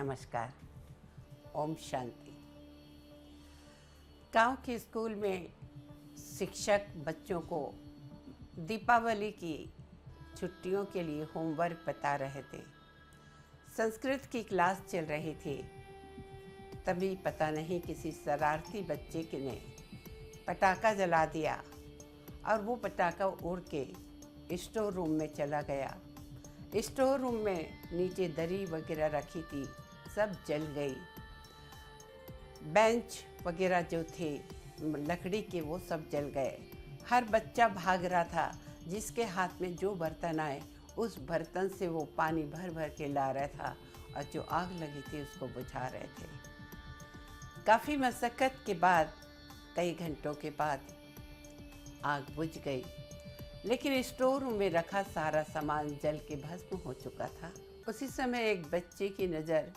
नमस्कार। ओम शांति। गांव के स्कूल में शिक्षक बच्चों को दीपावली की छुट्टियों के लिए होमवर्क बता रहे थे। संस्कृत की क्लास चल रही थी। तभी पता नहीं किसी शरारती बच्चे के ने पटाखा जला दिया और वो पटाखा उड़ के स्टोर रूम में चला गया। स्टोर रूम में नीचे दरी वगैरह रखी थी, सब जल गई। बेंच वगैरह जो थे लकड़ी के, वो सब जल गए। हर बच्चा भाग रहा था, जिसके हाथ में जो बर्तन आए उस बर्तन से वो पानी भर भर के ला रहा था और जो आग लगी थी उसको बुझा रहे थे। काफ़ी मशक्क़त के बाद, कई घंटों के बाद आग बुझ गई, लेकिन स्टोर रूम में रखा सारा सामान जल के भस्म हो चुका था। उसी समय एक बच्चे की नज़र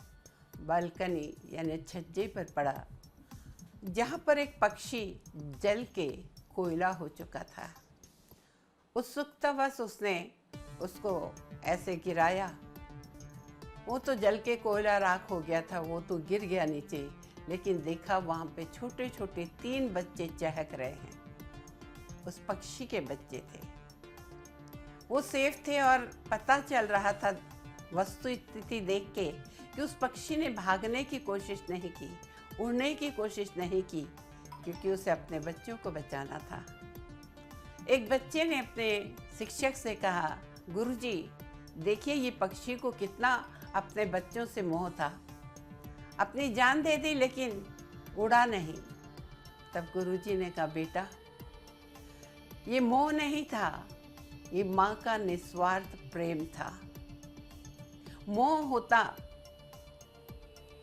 बालकनी यानी छज्जे पर पड़ा, जहाँ पर एक पक्षी जल के कोयला हो चुका था। उत्सुकतावश उसने उसको ऐसे गिराया। वो तो जल के कोयला राख हो गया था, वो तो गिर गया नीचे। लेकिन देखा वहाँ पे छोटे छोटे 3 बच्चे चहक रहे हैं। उस पक्षी के बच्चे थे, वो सेफ थे और पता चल रहा था वस्तु स्थिति देख के कि उस पक्षी ने भागने की कोशिश नहीं की, उड़ने की कोशिश नहीं की, क्योंकि उसे अपने बच्चों को बचाना था। एक बच्चे ने अपने शिक्षक से कहा, गुरुजी देखिए ये पक्षी को कितना अपने बच्चों से मोह था, अपनी जान दे दी लेकिन उड़ा नहीं। तब गुरुजी ने कहा, बेटा ये मोह नहीं था, ये माँ का निस्वार्थ प्रेम था। मोह होता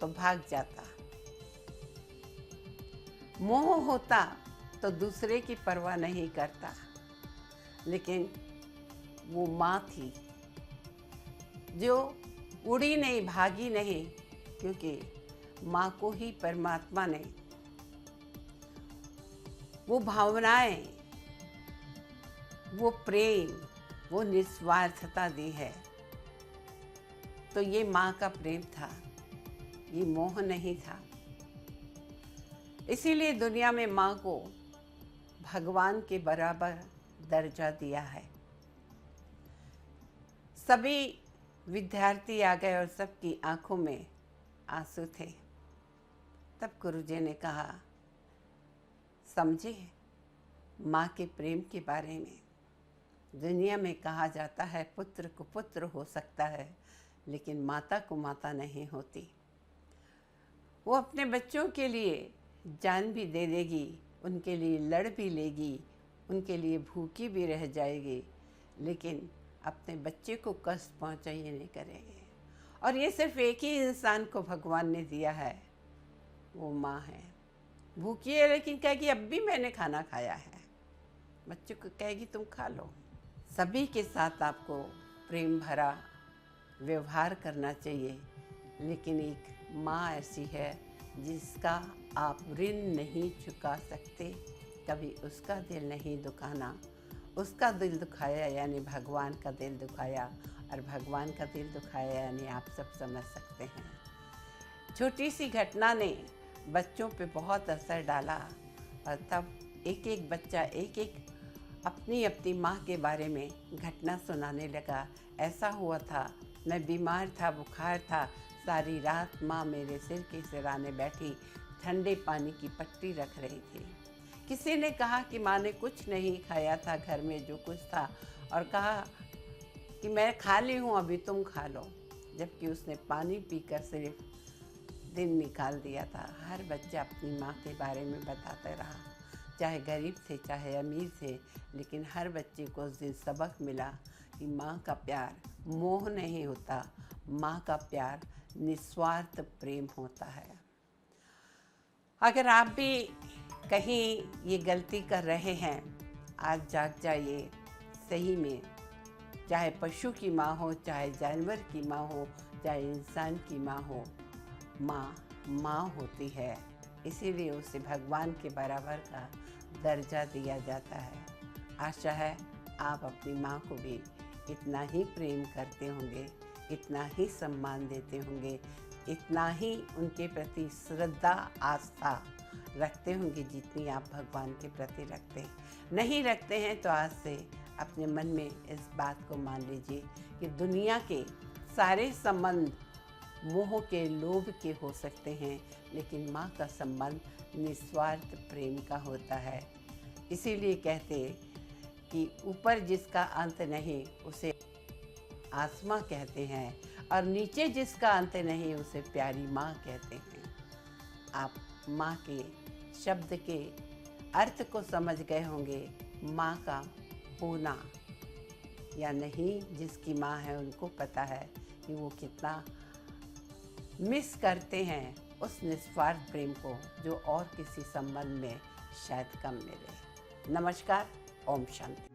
तो भाग जाता, मोह होता तो दूसरे की परवाह नहीं करता। लेकिन वो माँ थी जो उड़ी नहीं, भागी नहीं, क्योंकि माँ को ही परमात्मा ने वो भावनाएं, वो प्रेम, वो निस्वार्थता दी है। तो ये माँ का प्रेम था, ये मोह नहीं था। इसीलिए दुनिया में माँ को भगवान के बराबर दर्जा दिया है। सभी विद्यार्थी आ गए और सबकी आंखों में आंसू थे। तब गुरुजी ने कहा, समझे माँ के प्रेम के बारे में। दुनिया में कहा जाता है पुत्र को पुत्र हो सकता है, लेकिन माता को माता नहीं होती। वो अपने बच्चों के लिए जान भी दे देगी, उनके लिए लड़ भी लेगी, उनके लिए भूखी भी रह जाएगी, लेकिन अपने बच्चे को कष्ट पहुँचाइए नहीं करेंगे। और ये सिर्फ एक ही इंसान को भगवान ने दिया है, वो माँ है। भूखी है लेकिन कहेगी अब भी मैंने खाना खाया है, बच्चे को कहेगी तुम खा लो। सभी के साथ आपको प्रेम भरा व्यवहार करना चाहिए, लेकिन एक माँ ऐसी है जिसका आप ऋण नहीं चुका सकते। कभी उसका दिल नहीं दुखाना, उसका दिल दुखाया यानी भगवान का दिल दुखाया, और भगवान का दिल दुखाया यानी आप सब समझ सकते हैं। छोटी सी घटना ने बच्चों पे बहुत असर डाला, और तब एक एक बच्चा एक एक अपनी अपनी माँ के बारे में घटना सुनाने लगा। ऐसा हुआ था, मैं बीमार था, बुखार था, सारी रात माँ मेरे सिर के सिराने बैठी ठंडे पानी की पट्टी रख रही थी। किसी ने कहा कि माँ ने कुछ नहीं खाया था, घर में जो कुछ था, और कहा कि मैं खा ली हूँ, अभी तुम खा लो, जबकि उसने पानी पीकर सिर्फ दिन निकाल दिया था। हर बच्चा अपनी माँ के बारे में बताता रहा, चाहे गरीब थे चाहे अमीर थे, लेकिन हर बच्चे को उस दिन सबक मिला कि माँ का प्यार मोह नहीं होता, माँ का प्यार निस्वार्थ प्रेम होता है। अगर आप भी कहीं ये गलती कर रहे हैं, आज जाग जाइए। सही में चाहे पशु की माँ हो, चाहे जानवर की माँ हो, चाहे इंसान की माँ हो, माँ माँ होती है। इसीलिए उसे भगवान के बराबर का दर्जा दिया जाता है। आशा है आप अपनी माँ को भी इतना ही प्रेम करते होंगे, इतना ही सम्मान देते होंगे, इतना ही उनके प्रति श्रद्धा आस्था रखते होंगे जितनी आप भगवान के प्रति रखते हैं। नहीं रखते हैं तो आज से अपने मन में इस बात को मान लीजिए कि दुनिया के सारे संबंध मोह के लोभ के हो सकते हैं, लेकिन माँ का संबंध निस्वार्थ प्रेम का होता है। इसीलिए कहते कि ऊपर जिसका अंत नहीं उसे आत्मा कहते हैं, और नीचे जिसका अंत नहीं उसे प्यारी माँ कहते हैं। आप माँ के शब्द के अर्थ को समझ गए होंगे। माँ का होना या नहीं, जिसकी माँ है उनको पता है कि वो कितना मिस करते हैं उस निस्वार्थ प्रेम को, जो और किसी संबंध में शायद कम मिले। नमस्कार। ओम शांति।